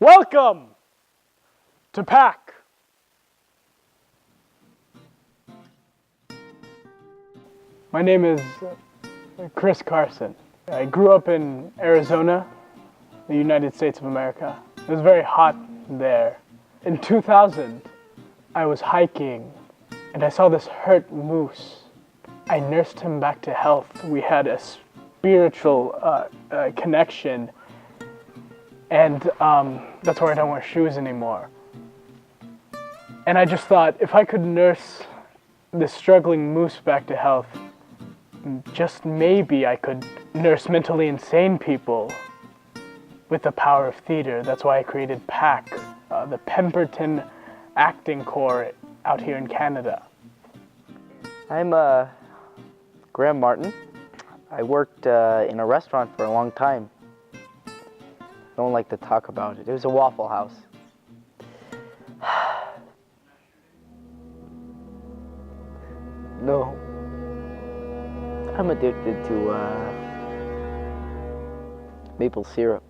Welcome to PAC. My name is Chris Carson. I grew up in Arizona, the United States of America. It was very hot there. In 2000, I was hiking and I saw this hurt moose. I nursed him back to health. We had a spiritual connection, and that's why I don't wear shoes anymore. And I just thought, if I could nurse this struggling moose back to health, just maybe I could nurse mentally insane people with the power of theater. That's why I created PAC, the Pemberton Acting Corps out here in Canada. I'm Graham Martin. I worked in a restaurant for a long time. Don't like to talk about it. It was a Waffle House. No. I'm addicted to maple syrup.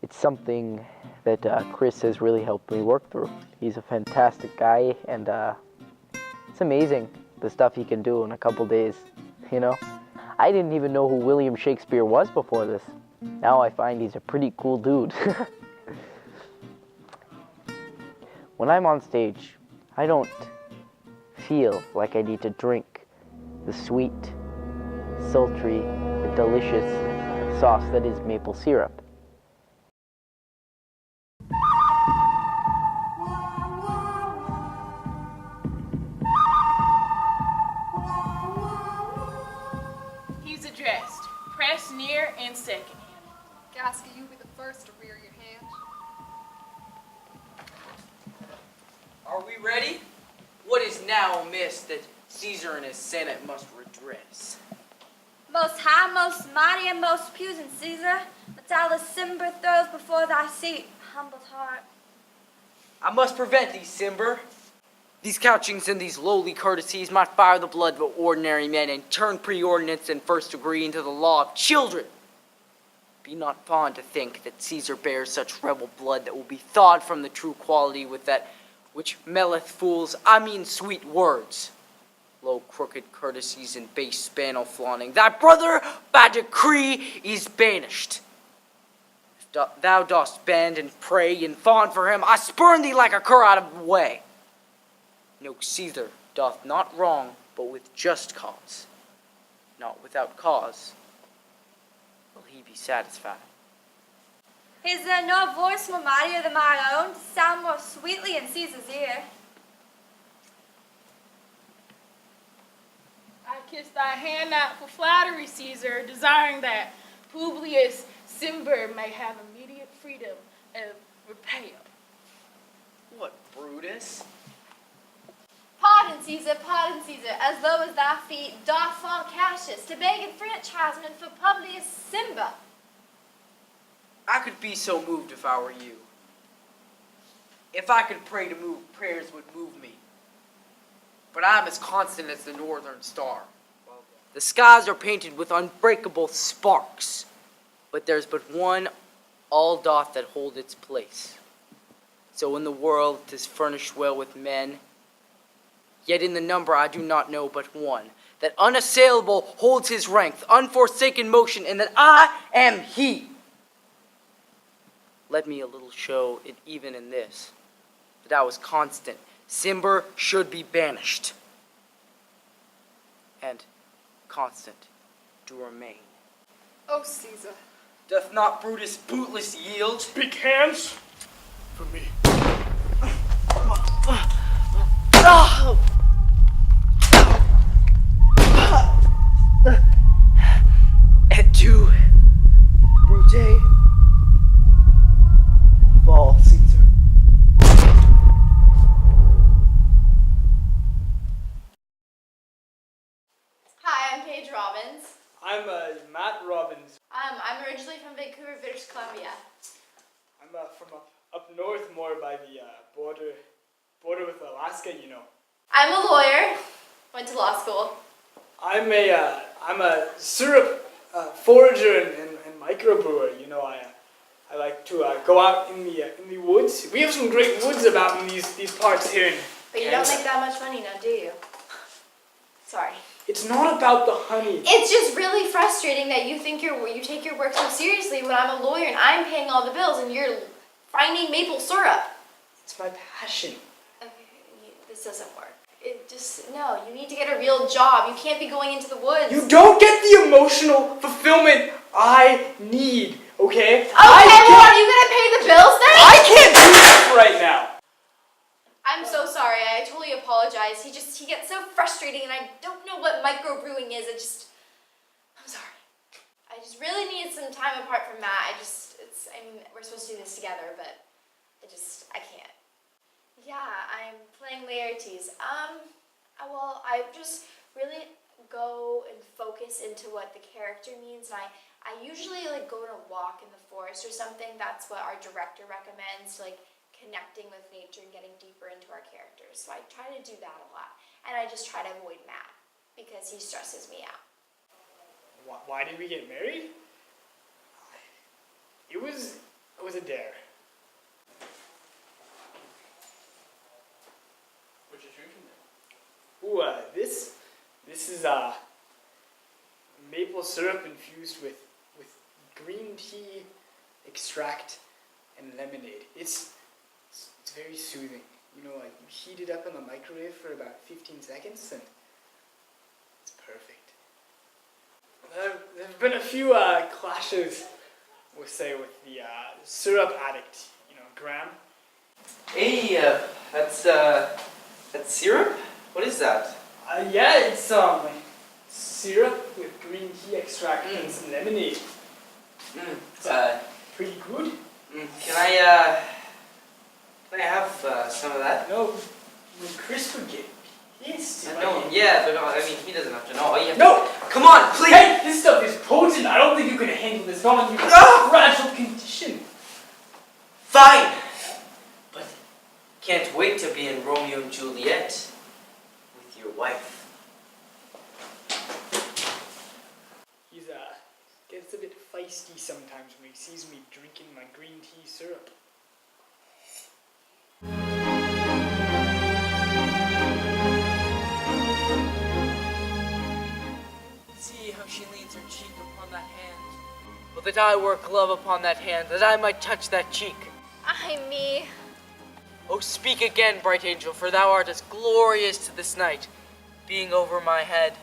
It's something that Chris has really helped me work through. He's a fantastic guy, and it's amazing the stuff he can do in a couple days, you know? I didn't even know who William Shakespeare was before this. Now I find he's a pretty cool dude. When I'm on stage, I don't feel like I need to drink the sweet, sultry, delicious sauce that is maple syrup. He's addressed. Press near and second him. Gaska, you be the first to rear your hand. Are we ready? What is now amiss that Caesar and his Senate must redress? Most high, most mighty, and most puissant Caesar, Metallus Cimber throws before thy seat, humbled heart. I must prevent these, Cimber. These couchings and these lowly courtesies might fire the blood of ordinary men and turn preordinance and first degree into the law of children. Be not fond to think that Caesar bears such rebel blood that will be thawed from the true quality with that which melleth fools, I mean sweet words. Low crooked courtesies and base spaniel flaunting. Thy brother by decree is banished. If thou dost bend and pray and fawn for him, I spurn thee like a cur out of the way. No, Caesar doth not wrong, but with just cause. Not without cause will he be satisfied. Is there no voice more mightier than my own, to sound more sweetly in Caesar's ear? I kiss thy hand out for flattery, Caesar, desiring that Publius Cimber may have immediate freedom of repair. What, Brutus? Pardon, Caesar, as low as thy feet doth fall Cassius, to beg enfranchisement for Publius Cimber. I could be so moved if I were you. If I could pray to move, prayers would move me. But I am as constant as the northern star. The skies are painted with unbreakable sparks, but there's but one all doth that hold its place. So in the world 'tis furnished well with men, yet in the number I do not know but one, that unassailable holds his rank, unforsaken motion, and that I am he. Let me a little show it even in this, that I was constant. Cimber should be banished, and constant to remain. Oh, Caesar. Doth not Brutus bootless yield? Big hands for me. Et tu, Brute, fall, Caesar. Hi, I'm Paige Robbins. I'm Matt Robbins. I'm originally from Vancouver, British Columbia. I'm from up north, more by the border with Alaska, you know. I'm a lawyer, went to law school. I'm a syrup forager and microbrewer. You know, to go out in the woods. We have some great woods about in these parts here. But you don't make that much money now, do you? Sorry. It's not about the honey. It's just really frustrating that you think you take your work so seriously when I'm a lawyer and I'm paying all the bills and you're finding maple syrup. It's my passion. Okay, this doesn't work. No, you need to get a real job. You can't be going into the woods. You don't get the emotional fulfillment I need, okay? Okay, well, are you going to pay the bills then? I can't do this right now. I'm so sorry. I totally apologize. He gets so frustrating and I don't know what microbrewing is. I'm sorry. I just really need some time apart from Matt. We're supposed to do this together, but I can't. Yeah, I'm playing Laertes. Well, I just really go and focus into what the character means, and I usually go on a walk in the forest or something. That's what our director recommends, connecting with nature and getting deeper into our characters. So I try to do that a lot, and I just try to avoid Matt because he stresses me out. Why did we get married? It was a dare. What you drinking there? Ooh, this is maple syrup infused with green tea extract and lemonade. It's very soothing. You heat it up in the microwave for about 15 seconds and it's perfect. There have been a few clashes, we'll say, with the syrup addict, Graham. Hey, that's syrup? What is that? Yeah, it's syrup with green tea extract and some lemonade. Pretty good. Can I have some of that? No, Chris would get pissed. No, yeah, but he doesn't have to know. All you have No! Come on, please! Hey, this stuff is potent. I don't think you can handle this. Not in your fragile condition. Fine! But can't wait to be in Romeo and Juliet with your wife. He gets a bit feisty sometimes when he sees me drinking my green tea syrup. See how she leans her cheek upon that hand. Well, that I work love upon that hand, that I might touch that cheek. Ay me. Oh, speak again, bright angel, for thou art as glorious to this night, being over my head,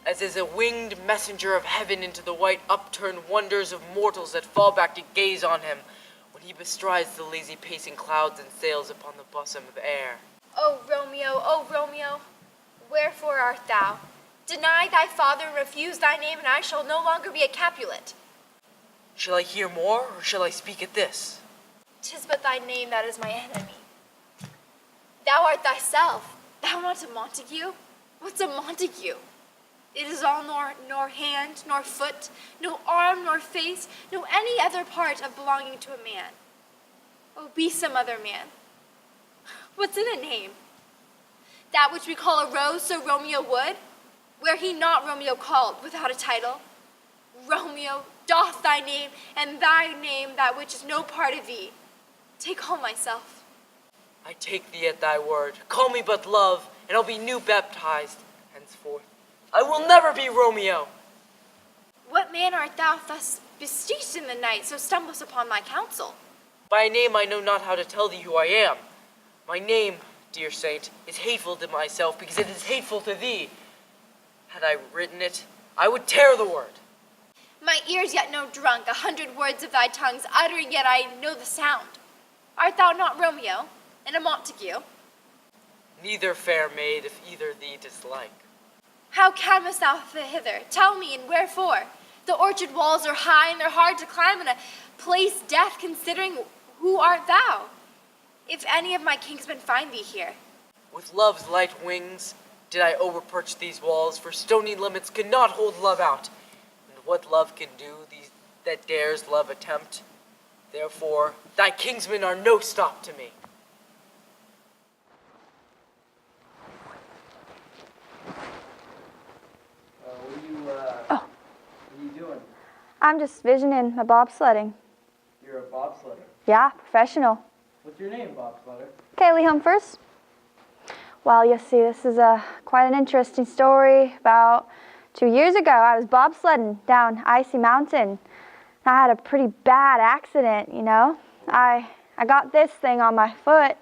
as is a winged messenger of heaven into the white upturned wonders of mortals that fall back to gaze on him, when he bestrides the lazy pacing clouds and sails upon the bosom of air. O Romeo, wherefore art thou? Deny thy father and refuse thy name, and I shall no longer be a Capulet. Shall I hear more, or shall I speak at this? 'Tis but thy name that is my enemy. Thou art thyself. Thou not a Montague? What's a Montague? It is all nor hand, nor foot, no arm, nor face, no any other part of belonging to a man. Oh, be some other man. What's in a name? That which we call a rose, so Romeo would? Were he not Romeo called, without a title? Romeo, doff thy name, and thy name that which is no part of thee. Take home myself. I take thee at thy word. Call me but love, and I'll be new baptized henceforth. I will never be Romeo. What man art thou thus besteached in the night, so stumblest upon my counsel? By name I know not how to tell thee who I am. My name, dear saint, is hateful to myself, because it is hateful to thee. Had I written it, I would tear the word. My ears yet know drunk, 100 words of thy tongues uttering, yet I know the sound. Art thou not Romeo, and a Montague? Neither, fair maid, if either thee dislike. How camest thou hither? Tell me, and wherefore? The orchard walls are high, and they're hard to climb, and a place death, considering who art thou? If any of my kinsmen find thee here. With love's light wings did I overperch these walls, for stony limits could not hold love out. And what love can do, these that dares love attempt. Therefore, thy kinsmen are no stop to me. I'm just visioning the bobsledding. You're you're a bobsledder. Yeah, professional. What's your name, bobsledder? Kaylee Humphers. Well, you see, this is quite an interesting story. About 2 years ago, I was bobsledding down Icy Mountain. I had a pretty bad accident, you know. I got this thing on my foot,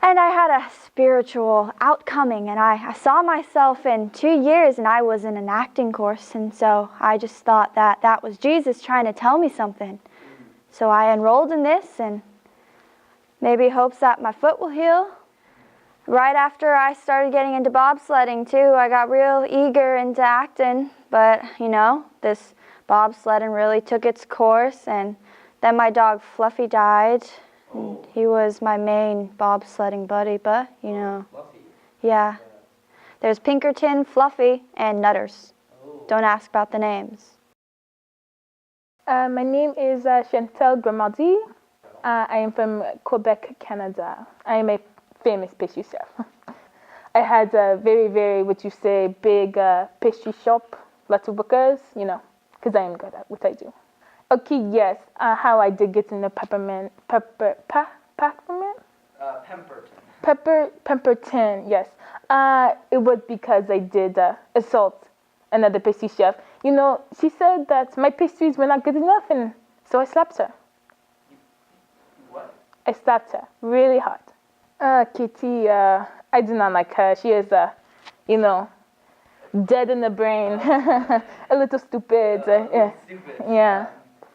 and I had a spiritual outcoming, and I saw myself in 2 years, and I was in an acting course, and so I just thought that was Jesus trying to tell me something. So I enrolled in this, and maybe hopes that my foot will heal. Right after I started getting into bobsledding too, I got real eager into acting, but you know, this bobsledding really took its course, and then my dog Fluffy died. He was my main bobsledding buddy, but you know, Fluffy. yeah. There's Pinkerton, Fluffy, and Nutters. Don't ask about the names. My name is Chantal Grimaldi. I am from Quebec, Canada. I am a famous pastry chef. I had a very, very, what you say, big pastry shop, lots of workers, you know, because I am good at what I do. Okay, yes, how I did get into Peppermint, Pemberton, yes. It was because I did assault another pastry chef. You know, she said that my pastries were not good enough, and so I slapped her. What? I slapped her really hard. Kitty, I do not like her. She is, you know, dead in the brain, a little stupid. Yeah. Stupid. Yeah.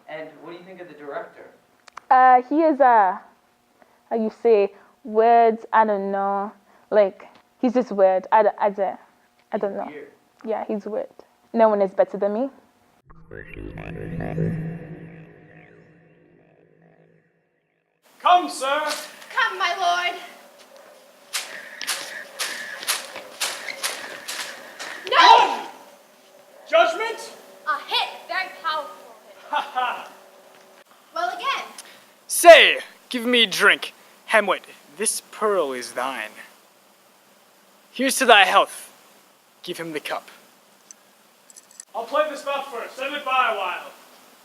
And what do you think of the director? He is, how you say, weird, I don't know. Like, he's just weird. I don't know. Weird. Yeah, he's weird. No one is better than me. Come, sir. Come, my lord. No! Judgment? A hit. Very powerful hit. Ha ha. Well, again. Say, give me drink. Hamlet, this pearl is thine. Here's to thy health. Give him the cup. I'll play this bout first. Let it by a while.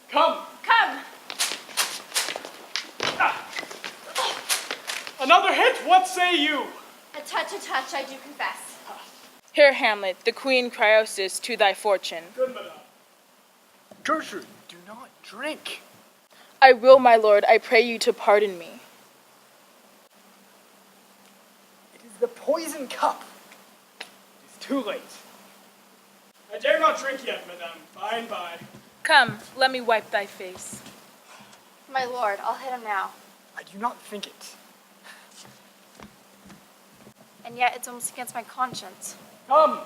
Come. Come. Another hit? What say you? A touch, I do confess. Here, Hamlet, the queen Criosis to thy fortune. Good, madame. Gertrude, do not drink. I will, my lord. I pray you to pardon me. It is the poison cup. It is too late. I dare not drink yet, madame. By and by. Come, let me wipe thy face. My lord, I'll hit him now. I do not think it. And yet it's almost against my conscience. Come,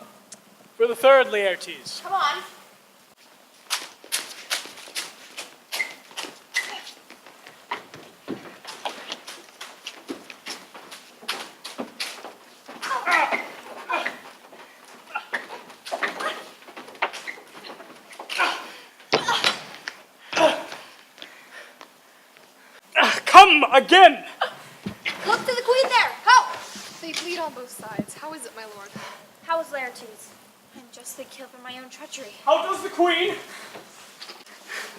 for the third Laertes. Come on. Come again! Look to the queen there. Help! They bleed on both sides. How is it, my lord? How is Laertes? I'm justly killed for my own treachery. How does the queen?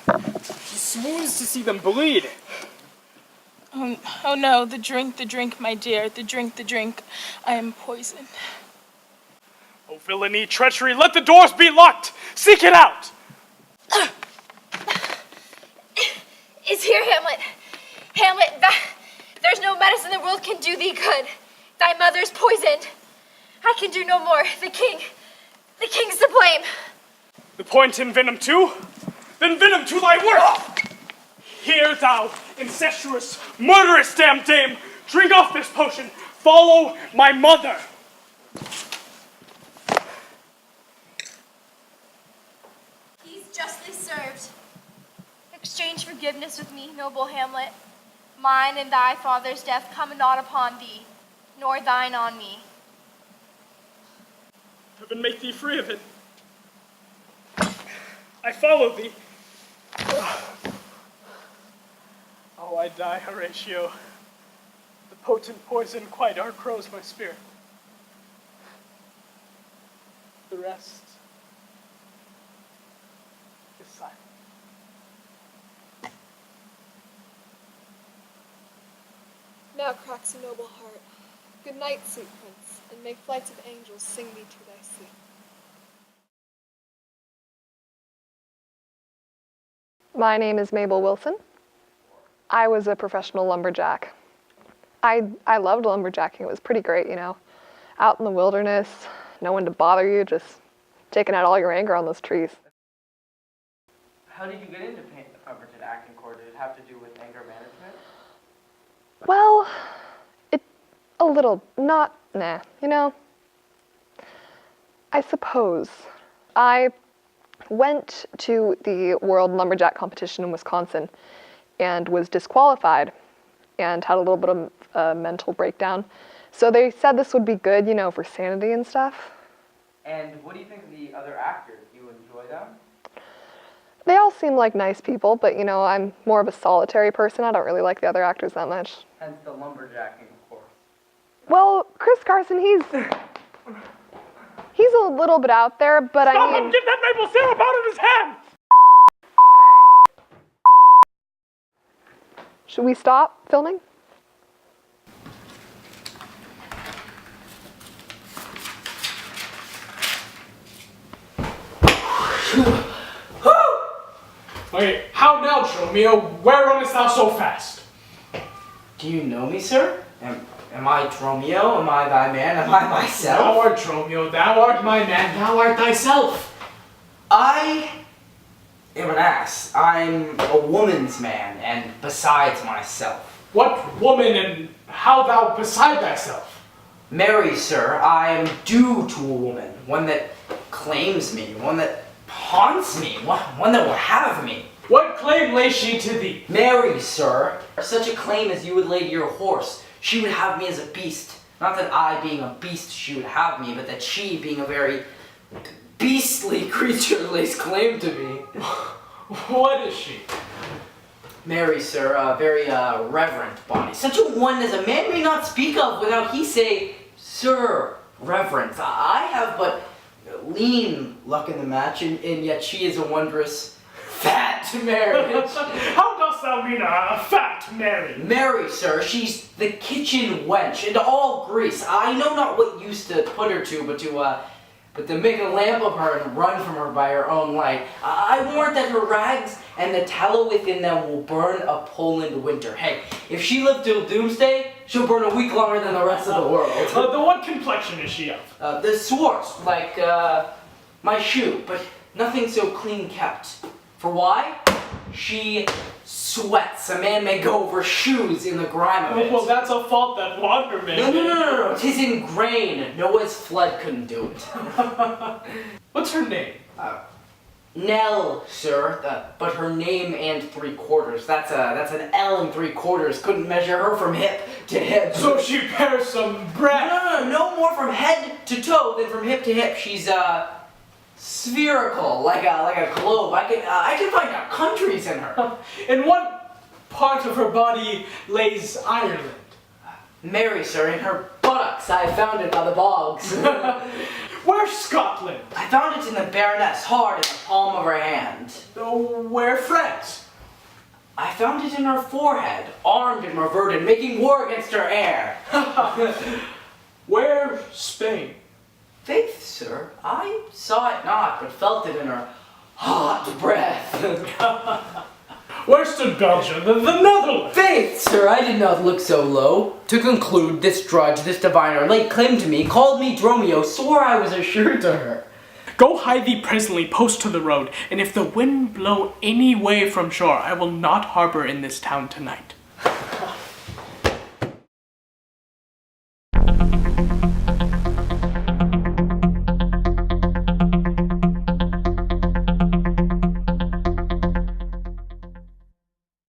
He swoons to see them bleed. Oh no, the drink, my dear, the drink. I am poisoned. Oh, villainy, treachery, let the doors be locked! Seek it out! Is here, Hamlet. Hamlet, there's no medicine the world can do thee good. Thy mother's poisoned. I can do no more. The king's to blame. The point in venom too? Then venom to thy work! Here, thou incestuous, murderous damned dame, drink off this potion. Follow my mother. He's justly served. Exchange forgiveness with me, noble Hamlet. Mine and thy father's death come not upon thee, nor thine on me. Heaven make thee free of it. I follow thee. Oh, I die, Horatio. The potent poison quite o'ercrows my spirit. The rest is silent. now cracks a noble heart. Good night, sweet prince, and may flights of angels sing thee to thy sleep. My name is Mabel Wilson. I was a professional lumberjack. I loved lumberjacking. It was pretty great, you know. Out in the wilderness, no one to bother you, just taking out all your anger on those trees. How did you get into Pemberton Acting Corps? Did it have to do with anger management? Well, a little, you know. I suppose. I went to the World Lumberjack competition in Wisconsin and was disqualified and had a little bit of a mental breakdown. So they said this would be good, you know, for sanity and stuff. And what do you think of the other actors? Do you enjoy them? They all seem like nice people, but you know, I'm more of a solitary person. I don't really like the other actors that much. Hence the lumberjacking, of course. Well, Chris Carson, he's a little bit out there, but Stop I mean... him! Get that maple syrup out of his hand! Should we stop filming? Wait, how now, Dromio? Where runnest thou so fast? Do you know me, sir? Am I Dromio? Am I thy man? Am I myself? Thou art Dromio, thou art my man, thou art thyself. I am an ass. I'm a woman's man, and besides myself. What woman and how thou beside thyself? Marry, sir, I am due to a woman, one that claims me, one that haunts me, one that will have me. What claim lays she to thee? Marry, sir, such a claim as you would lay to your horse. She would have me as a beast. Not that I, being a beast, she would have me, but that she, being a very beastly creature, lays claim to me. What is she? Marry, sir, a very reverent body. Such a one as a man may not speak of without he say, Sir, reverence. I have but lean luck in the match, and yet she is a wondrous fat marriage. How dost thou mean a fat Mary? Marry, sir, she's the kitchen wench, and all grease. I know not what use to put her to, but to make a lamp of her and run from her by her own light. I warrant that her rags and the tallow within them will burn a Poland winter. Hey, if she lived till doomsday, she'll burn a week longer than the rest of the world. What complexion is she of? The swartz, like my shoe, but nothing so clean kept. For why? She sweats. A man may go over shoes in the grime of it. Well, that's a fault that water may. No. 'Tis in grain. Noah's flood couldn't do it. What's her name? Nell, sir. But her name and 3/4. That's an L and 3/4. Couldn't measure her from hip to hip. So she bears some breath. No more from head to toe than from hip to hip. She's spherical, like a globe. I can find out countries in her. In what part of her body lays Ireland? Marry, sir, in her buttocks. I found it by the bogs. Where's Scotland? I found it in the Baroness, hard in the palm of her hand. Where France? I found it in her forehead, armed and reverted, making war against her heir. Where Spain? Faith, sir, I saw it not, but felt it in her hot breath. Where stood Belgium? The Netherlands? Faith, sir, I did not look so low. To conclude, this drudge, this diviner, laid claim to me, called me Dromio, swore I was assured to her. Go hide thee presently, post to the road, and if the wind blow any way from shore, I will not harbor in this town tonight.